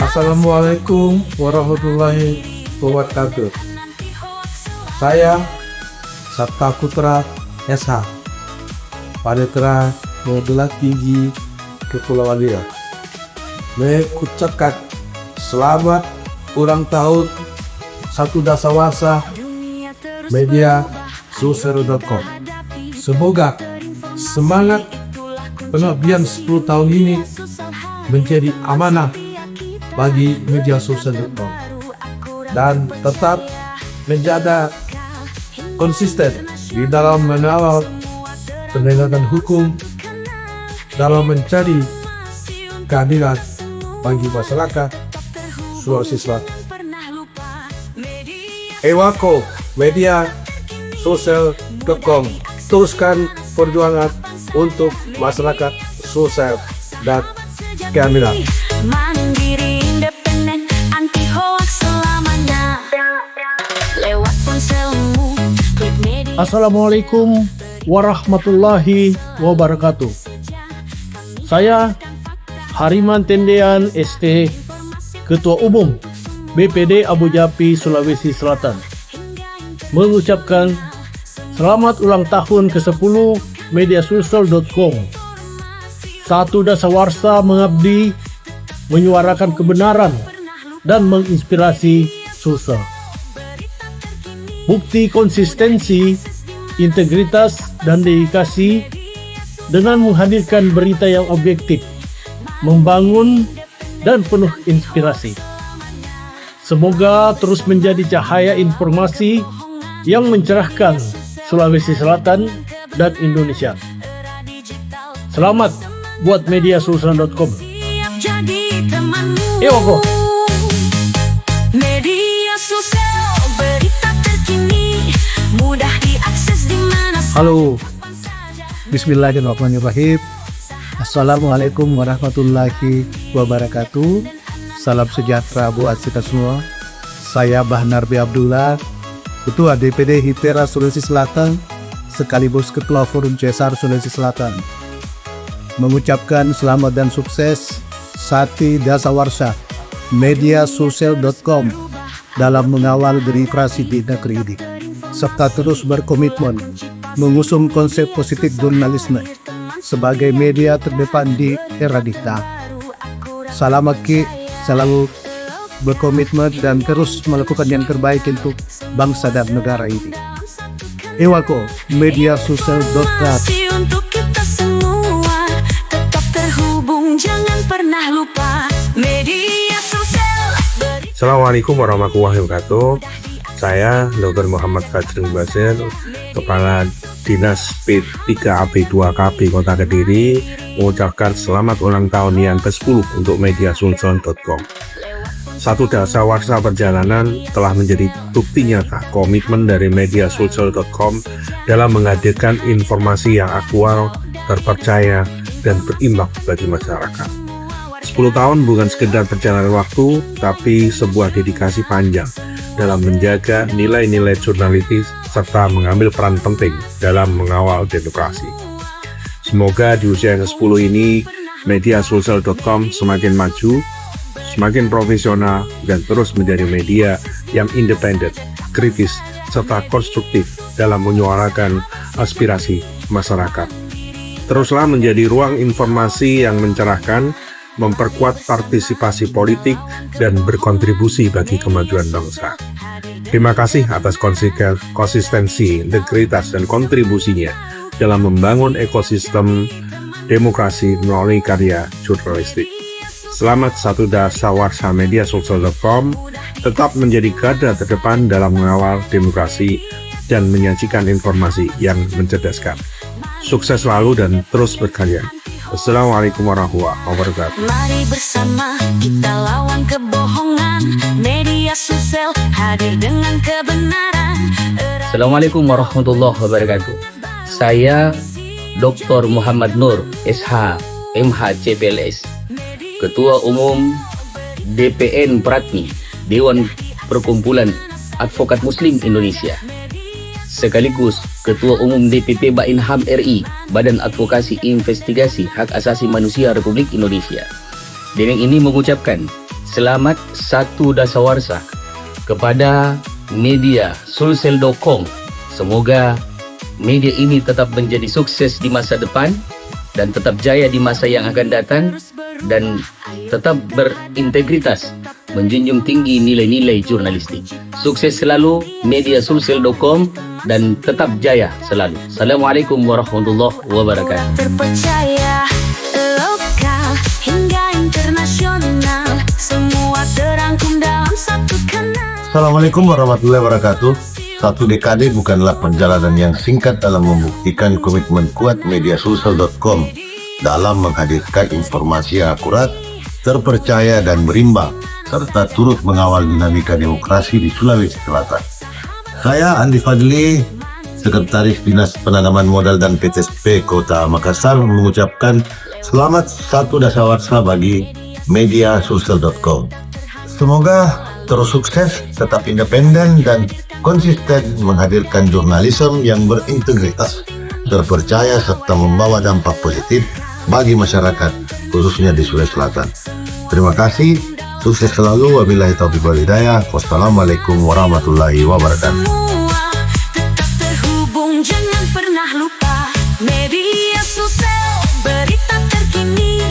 Assalamualaikum warahmatullahi wabarakatuh. Saya Sabta Putra SH, Panitera Modular Tinggi Kepulauan Riau, mengucapkan selamat ulang tahun 1 dasawarsa media sulsel.com. Semoga semangat pengabdian 10 tahun ini menjadi amanah bagi media sulsel.com dan tetap menjaga konsisten di dalam mengawal penegakan hukum dalam mencari keadilan bagi masyarakat Sulawesi Selatan. Ewako media sulsel.com, teruskan perjuangan untuk masyarakat Sulsel dan keadilan. Mandiri, independen, anti hoax selamanya. Lewat ponselmu, klik media. Assalamualaikum warahmatullahi wabarakatuh. Saya Hariman Tendean ST, Ketua Umum BPD Abu Japi Sulawesi Selatan, mengucapkan selamat ulang tahun ke-10 mediasulsel.com. 1 dasawarsa mengabdi, menyuarakan kebenaran dan menginspirasi Sulsel. Bukti konsistensi, integritas, dan dedikasi dengan menghadirkan berita yang objektif, membangun, dan penuh inspirasi. Semoga terus menjadi cahaya informasi yang mencerahkan Sulawesi Selatan dan Indonesia. Selamat buat mediasulsel.com. Ewako. Media sosial, berita terkini, mudah diakses di mana saja. Halo. Bismillahirrahmanirrahim. Assalamualaikum warahmatullahi wabarakatuh. Salam sejahtera buat kita semua. Saya Bahnar B. Abdullah, Ketua DPD HITERA Sulawesi Selatan, sekaligus Ketua Forum Cesar Sulawesi Selatan, mengucapkan selamat dan sukses 1 dasawarsa mediasulsel.com dalam mengawal demokrasi di negeri ini, serta terus berkomitmen mengusung konsep positif jurnalisme sebagai media terdepan di era digital. Salam Aki, selalu berkomitmen dan terus melakukan yang terbaik untuk bangsa dan negara ini. Ewako mediasulsel.com. Untuk kita semua tetap terhubung, jangan pernah lupa media sosial. Assalamualaikum warahmatullahi wabarakatuh. Saya Dr. Muhammad Fajrul Basir, Kepala Dinas P3AB2KB Kota Kediri, mengucapkan selamat ulang tahun yang ke-10 untuk mediasulsel.com. 1 dasawarsa perjalanan telah menjadi bukti nyata komitmen dari mediasulsel.com dalam menghadirkan informasi yang aktual, terpercaya, dan berimbang bagi masyarakat. 10 tahun bukan sekedar perjalanan waktu, tapi sebuah dedikasi panjang dalam menjaga nilai-nilai jurnalistik serta mengambil peran penting dalam mengawal demokrasi. Semoga di usia yang ke-10 ini, mediasosial.com semakin maju, semakin profesional, dan terus menjadi media yang independen, kritis, serta konstruktif dalam menyuarakan aspirasi masyarakat. Teruslah menjadi ruang informasi yang mencerahkan, memperkuat partisipasi politik, dan berkontribusi bagi kemajuan bangsa. Terima kasih atas konsistensi, integritas, dan kontribusinya dalam membangun ekosistem demokrasi melalui karya jurnalistik. Selamat Satu Dasawarsa mediasosial.com tetap menjadi garda terdepan dalam mengawal demokrasi dan menyajikan informasi yang mencerdaskan. Sukses selalu dan terus berkarya. Assalamualaikum warahmatullahi wabarakatuh. Mari bersama kita lawan kebohongan. Media sosial hadir dengan kebenaran. Assalamualaikum warahmatullahi wabarakatuh. Saya Dr. Muhammad Nur, SH, MH, CPLS, Ketua Umum DPN Pratmi, Dewan Perkumpulan Advokat Muslim Indonesia, sekaligus Ketua Umum DPP Bainham RI, Badan Advokasi Investigasi Hak Asasi Manusia Republik Indonesia. Dengan ini mengucapkan selamat Satu Dasawarsa kepada media sulsel.com. Semoga media ini tetap menjadi sukses di masa depan dan tetap jaya di masa yang akan datang, dan tetap berintegritas, menjunjung tinggi nilai-nilai jurnalistik. Sukses selalu media sulsel.com dan tetap jaya selalu. Assalamualaikum warahmatullahi wabarakatuh. Terpercaya, lokal hingga internasional, semua terangkum dalam satu kanal. Assalamualaikum warahmatullahi wabarakatuh. Satu dekade bukanlah perjalanan yang singkat dalam membuktikan komitmen kuat mediasosial.com dalam menghadirkan informasi yang akurat, terpercaya, dan berimbang, serta turut mengawal dinamika demokrasi di Sulawesi Selatan. Saya Andi Fadli, Sekretaris Dinas Penanaman Modal dan PTSP Kota Makassar, mengucapkan selamat Satu Dasawarsa bagi mediasosial.com. Semoga terus sukses, tetap independen, dan konsisten menghadirkan jurnalisme yang berintegritas, terpercaya, serta membawa dampak positif bagi masyarakat, khususnya di Sulawesi Selatan. Terima kasih, sukses selalu, wabillahi taufiq wal hidayah. Wassalamualaikum warahmatullahi wabarakatuh. Tetap terhubung, jangan pernah lupa media sosial, berita terkini.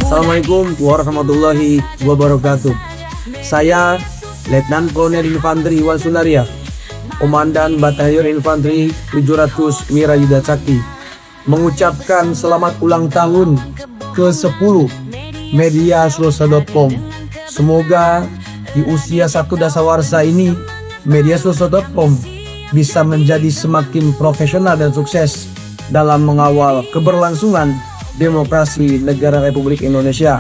Assalamualaikum warahmatullahi wabarakatuh. Saya Letnan Kolonel Infanteri Iwan Sunaria, Komandan Batalion Infanteri 700 Wirayuda Sakti, mengucapkan selamat ulang tahun ke-10 mediasosial.com. Semoga di usia Satu Dasawarsa ini mediasosial.com bisa menjadi semakin profesional dan sukses dalam mengawal keberlangsungan demokrasi negara Republik Indonesia.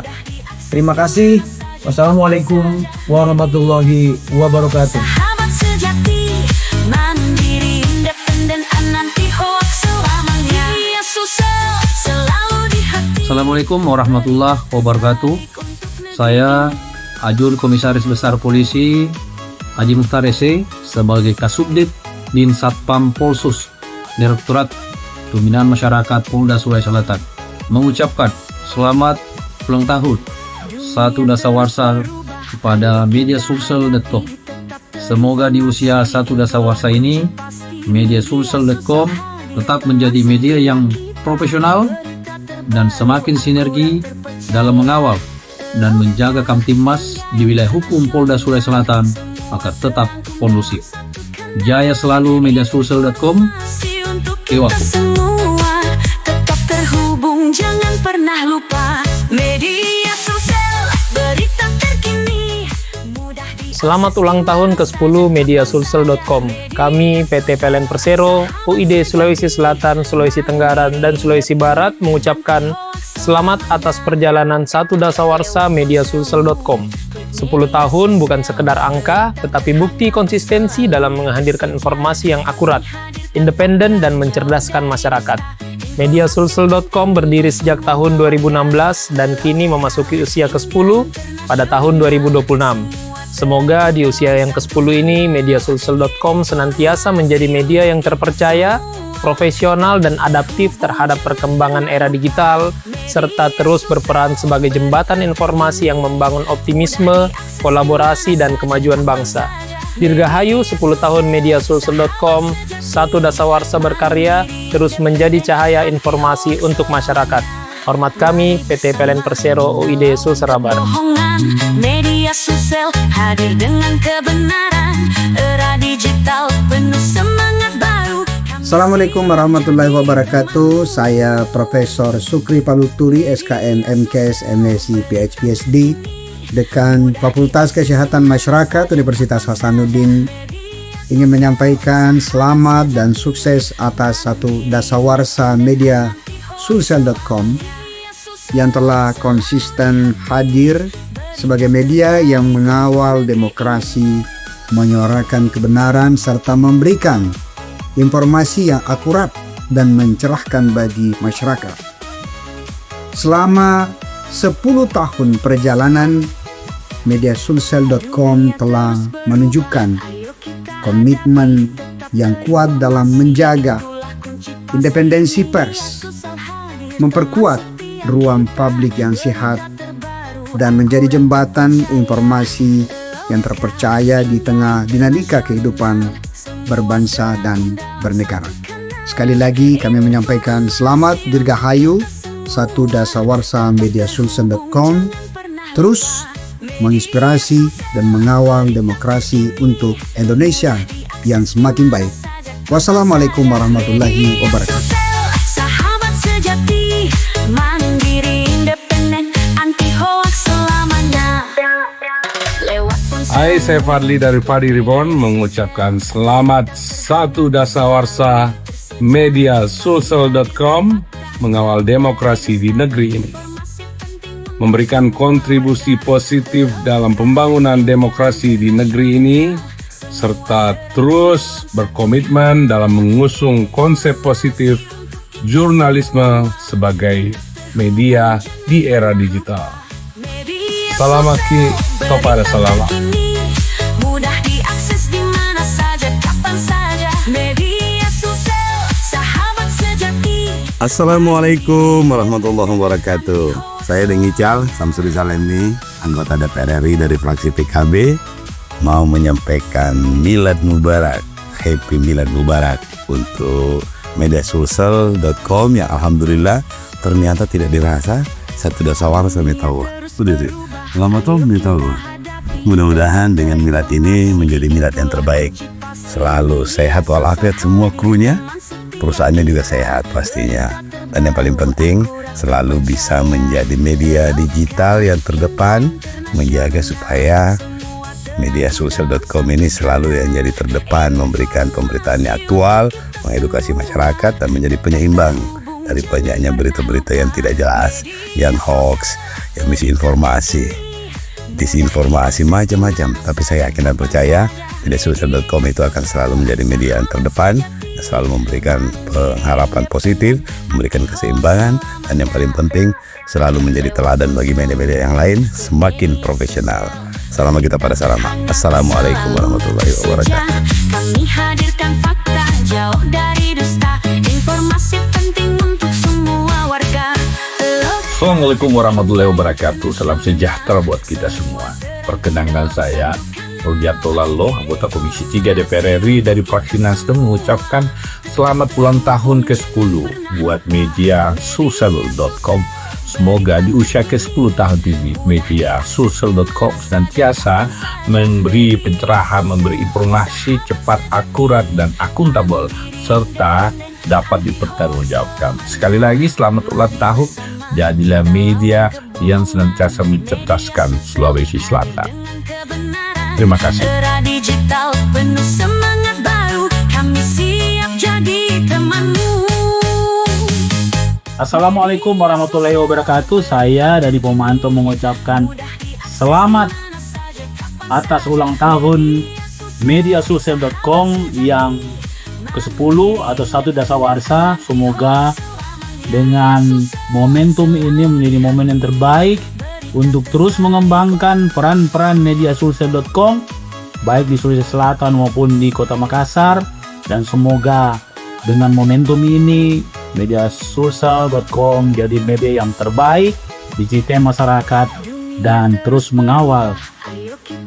Terima kasih. Wassalamualaikum warahmatullahi wabarakatuh. Sahabat sejati, mandiri, independen, anti hoax selamanya. Media sosial selalu di hati. Assalamualaikum warahmatullahi wabarakatuh. Saya Ajur Komisaris Besar Polisi Haji Mukhtar S.E. sebagai Kasubdit Din Satpam Polsus Direktorat Pembinaan Masyarakat Polda Sulawesi Selatan mengucapkan selamat ulang tahun Satu Dasawarsa kepada mediasosial.com. Semoga di usia Satu Dasawarsa ini mediasosial.com tetap menjadi media yang profesional dan semakin sinergi dalam mengawal dan menjaga Kamtibmas di wilayah hukum Polda Sulawesi Selatan agar tetap kondusif. Jaya selalu mediasosial.com. Terima kasih. Semua tetap terhubung, jangan pernah lupa media sosial, berita terkini. Selamat ulang tahun ke-10 mediasosial.com. Kami PT PLN Persero, UID Sulawesi Selatan, Sulawesi Tenggara, dan Sulawesi Barat mengucapkan selamat atas perjalanan Satu Dasawarsa mediasosial.com. 10 tahun bukan sekedar angka, tetapi bukti konsistensi dalam menghadirkan informasi yang akurat, independen, dan mencerdaskan masyarakat. Mediasosial.com berdiri sejak tahun 2016 dan kini memasuki usia ke-10 pada tahun 2026. Semoga di usia yang ke-10 ini mediasulsel.com senantiasa menjadi media yang terpercaya, profesional dan adaptif terhadap perkembangan era digital, serta terus berperan sebagai jembatan informasi yang membangun optimisme, kolaborasi, dan kemajuan bangsa. Dirgahayu 10 tahun mediasulsel.com, satu dasawarsa berkarya, terus menjadi cahaya informasi untuk masyarakat. Hormat kami, PT PLN Persero UID Sulsel Barat. Media sosial hadir dengan kebenaran, era digital penuh semangat baru. Assalamualaikum warahmatullahi wabarakatuh. Saya Profesor Sukri Paluturi, SKM MKes MSc PhD, Dekan Fakultas Kesehatan Masyarakat Universitas Hasanuddin, ingin menyampaikan selamat dan sukses atas satu dasawarsa media sulsel.com yang telah konsisten hadir sebagai media yang mengawal demokrasi, menyuarakan kebenaran, serta memberikan informasi yang akurat dan mencerahkan bagi masyarakat. Selama 10 tahun perjalanan, mediasulsel.com telah menunjukkan komitmen yang kuat dalam menjaga independensi pers, memperkuat ruang publik yang sehat, dan menjadi jembatan informasi yang terpercaya di tengah dinamika kehidupan berbangsa dan bernegara. Sekali lagi kami menyampaikan selamat dirgahayu satu dasawarsa mediasulsel.com, terus menginspirasi dan mengawal demokrasi untuk Indonesia yang semakin baik. Wassalamualaikum warahmatullahi wabarakatuh. Sahabat sejati, mandiri, independen, anti hoax selamanya. Hai, saya Fadli dari Fadli Reborn mengucapkan selamat satu dasawarsa mediasulsel.com mengawal demokrasi di negeri ini, memberikan kontribusi positif dalam pembangunan demokrasi di negeri ini, serta terus berkomitmen dalam mengusung konsep positif jurnalisme sebagai media di era digital. Selamat kepada selamat. Mudah diakses di mana saja, kapan saja. Media sosial, sahabat sejati. Assalamualaikum warahmatullahi wabarakatuh. Saya Deng Ical Samsuri Salemi, anggota DPR RI dari fraksi PKB, mau menyampaikan Milad Mubarak, Happy Milad Mubarak untuk mediasulsel.com yang alhamdulillah ternyata tidak dirasa satu dasawarsa metawa. Selamat tahun metawa. Mudah-mudahan dengan milad ini menjadi milad yang terbaik. Selalu sehat walafiat semua krunya, perusahaannya juga sehat pastinya. Dan yang paling penting selalu bisa menjadi media digital yang terdepan, menjaga supaya mediasulsel.com ini selalu yang jadi terdepan, memberikan pemberitaan yang aktual, mengedukasi masyarakat, dan menjadi penyeimbang dari banyaknya berita-berita yang tidak jelas, yang hoax, yang misinformasi, disinformasi, macam-macam. Tapi saya yakin dan percaya mediasulsel.com itu akan selalu menjadi media yang terdepan, yang selalu memberikan harapan positif, memberikan keseimbangan, dan yang paling penting selalu menjadi teladan bagi media-media yang lain, semakin profesional. Salam kita pada salam. Assalamualaikum warahmatullahi wabarakatuh. Kami hadirkan fakta, jauh dari dusta, informasi penting untuk semua warga. Assalamualaikum warahmatullahi wabarakatuh. Salam sejahtera buat kita semua. Perkenalkan saya Rudiatullah Loh, anggota Komisi 3 DPR RI dari fraksi Nasdem, mengucapkan selamat ulang tahun ke-10 buat media sulsel.com. Semoga di usia ke-10 tahun ini media sulsel.com senantiasa memberi pencerahan, memberi informasi cepat, akurat, dan akuntabel, serta dapat dipertanggungjawabkan. Sekali lagi selamat ulang tahun, jadilah media yang senantiasa mencerdaskan Sulawesi Selatan. Terima kasih. Era digital penuh semangat baru, kami siap jadi temanmu. Assalamualaikum warahmatullahi wabarakatuh. Saya dari Pemantau mengucapkan selamat atas ulang tahun mediasulsel.com yang ke-10 atau satu dasawarsa. Semoga dengan momentum ini menjadi momen yang terbaik untuk terus mengembangkan peran-peran mediasulsel.com baik di Sulawesi Selatan maupun di Kota Makassar, dan semoga dengan momentum ini mediasulsel.com jadi media yang terbaik di cita masyarakat dan terus mengawal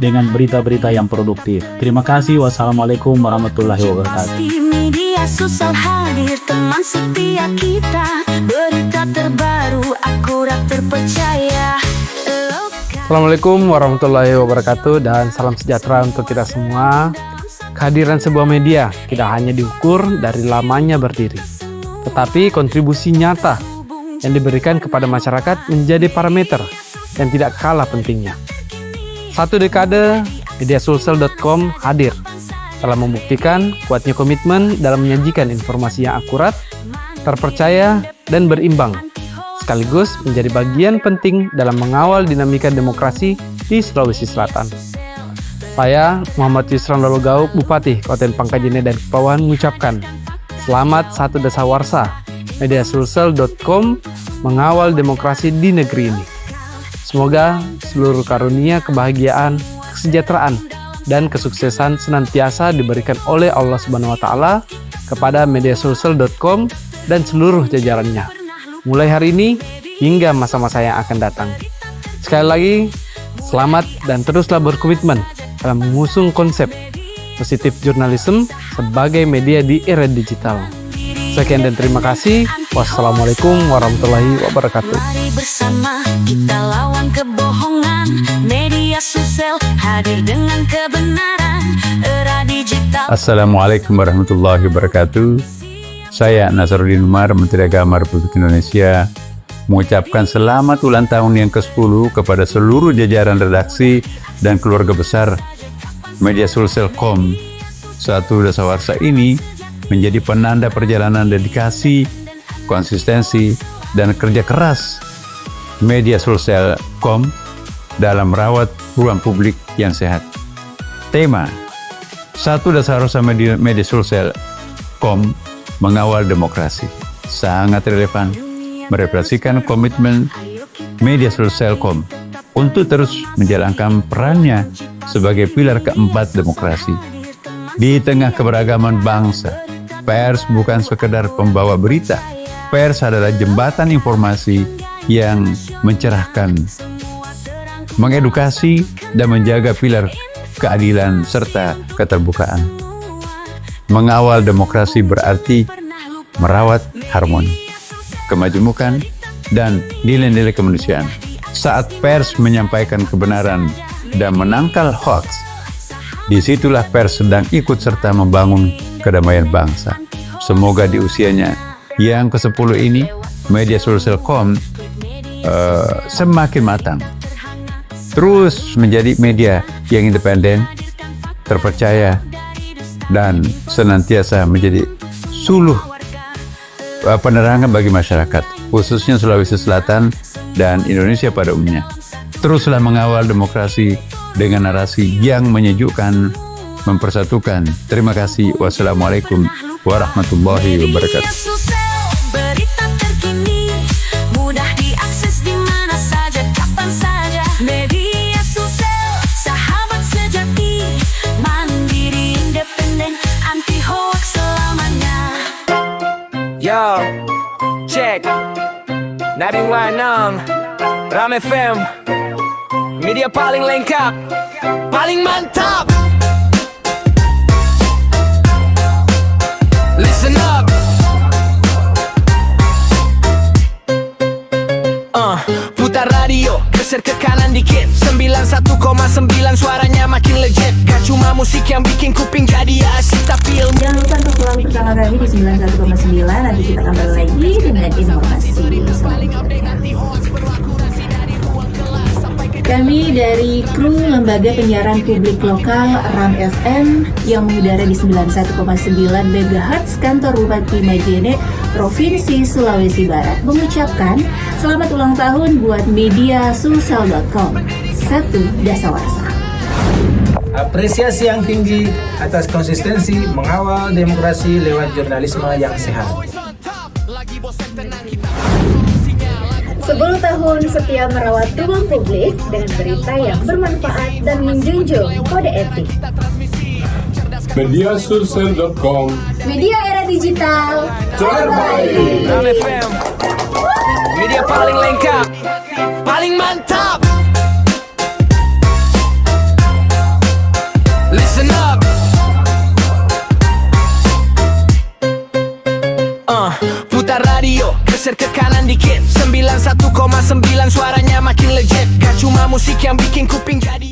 dengan berita-berita yang produktif. Terima kasih. Wassalamualaikum warahmatullahi wabarakatuh. Media sosial hadir teman setia kita, berita terbaru akurat terpercaya. Assalamualaikum warahmatullahi wabarakatuh dan salam sejahtera untuk kita semua. Kehadiran sebuah media tidak hanya diukur dari lamanya berdiri, tetapi kontribusi nyata yang diberikan kepada masyarakat menjadi parameter yang tidak kalah pentingnya. 1 dekade mediasulsel.com hadir telah membuktikan kuatnya komitmen dalam menyajikan informasi yang akurat, terpercaya, dan berimbang, sekaligus menjadi bagian penting dalam mengawal dinamika demokrasi di Sulawesi Selatan. Saya, Muhammad Yusran Lologau, Bupati Kabupaten Pangkajene dan Kepulauan, mengucapkan selamat 1 dasawarsa mediasulsel.com mengawal demokrasi di negeri ini. Semoga seluruh karunia kebahagiaan, kesejahteraan, dan kesuksesan senantiasa diberikan oleh Allah Subhanahu wa Ta'ala kepada mediasulsel.com dan seluruh jajarannya, mulai hari ini hingga masa-masa yang akan datang. Sekali lagi, selamat dan teruslah berkomitmen dalam mengusung konsep positif jurnalisme sebagai media di era digital. Sekian dan terima kasih. Wassalamualaikum warahmatullahi wabarakatuh. Mari bersama kita lawan kebohongan. Media sosial hadir dengan kebenaran, era digital. Assalamualaikum warahmatullahi wabarakatuh. Saya Nasaruddin Umar, Menteri Agama Republik Indonesia, mengucapkan selamat ulang tahun yang ke-10 kepada seluruh jajaran redaksi dan keluarga besar mediasulsel.com. 1 dasawarsa ini menjadi penanda perjalanan dedikasi, konsistensi, dan kerja keras mediasulsel.com dalam merawat ruang publik yang sehat. Tema 1 dasawarsa mediasulsel.com mengawal demokrasi sangat relevan, merepresentasikan komitmen mediasulsel.com untuk terus menjalankan perannya sebagai pilar keempat demokrasi. Di tengah keberagaman bangsa, pers bukan sekedar pembawa berita. Pers adalah jembatan informasi yang mencerahkan, mengedukasi, dan menjaga pilar keadilan serta keterbukaan. Mengawal demokrasi berarti merawat harmoni, kemajemukan, dan nilai-nilai kemanusiaan. Saat pers menyampaikan kebenaran dan menangkal hoax, disitulah pers sedang ikut serta membangun kedamaian bangsa. Semoga di usianya yang ke-10 ini, mediasulsel.com semakin matang, terus menjadi media yang independen, terpercaya, dan senantiasa menjadi suluh penerangan bagi masyarakat, khususnya Sulawesi Selatan dan Indonesia pada umumnya. Teruslah mengawal demokrasi dengan narasi yang menyejukkan, mempersatukan. Terima kasih. Wassalamualaikum warahmatullahi wabarakatuh. Berita terkini mudah diakses di mana saja, kapan saja. Media sosial, sahabat sejati, mandiri, independen, anti hoax selamanya. Yo, check 916 Ram FM, media paling lengkap, paling mantap. Listen up. Putar radio, geser ke kanan dikit. 91,9 suaranya makin legit. Gak cuma musik yang bikin kuping jadi asik, tapi ilmu. Jangan lupa untuk selalu bersama kami di 91,9. Nanti kita kembali lagi dengan informasi. Kami dari kru Lembaga Penyiaran Publik Lokal RAM FM yang mengudara di 91,9 MHz kantor Bupati Majene, Provinsi Sulawesi Barat, mengucapkan selamat ulang tahun buat mediasulsel.com, 1 dasawarsa. Apresiasi yang tinggi atas konsistensi mengawal demokrasi lewat jurnalisme yang sehat. 10 tahun setia merawat ruang publik dengan berita yang bermanfaat dan menjunjung kode etik. Mediasulsel.com, Media era digital terbaik. Media paling lengkap, paling mantap. Listen up. Putar radio, geser ke kanan dikit. 91,9 suaranya makin legit. Gak cuma musik yang bikin kuping jadi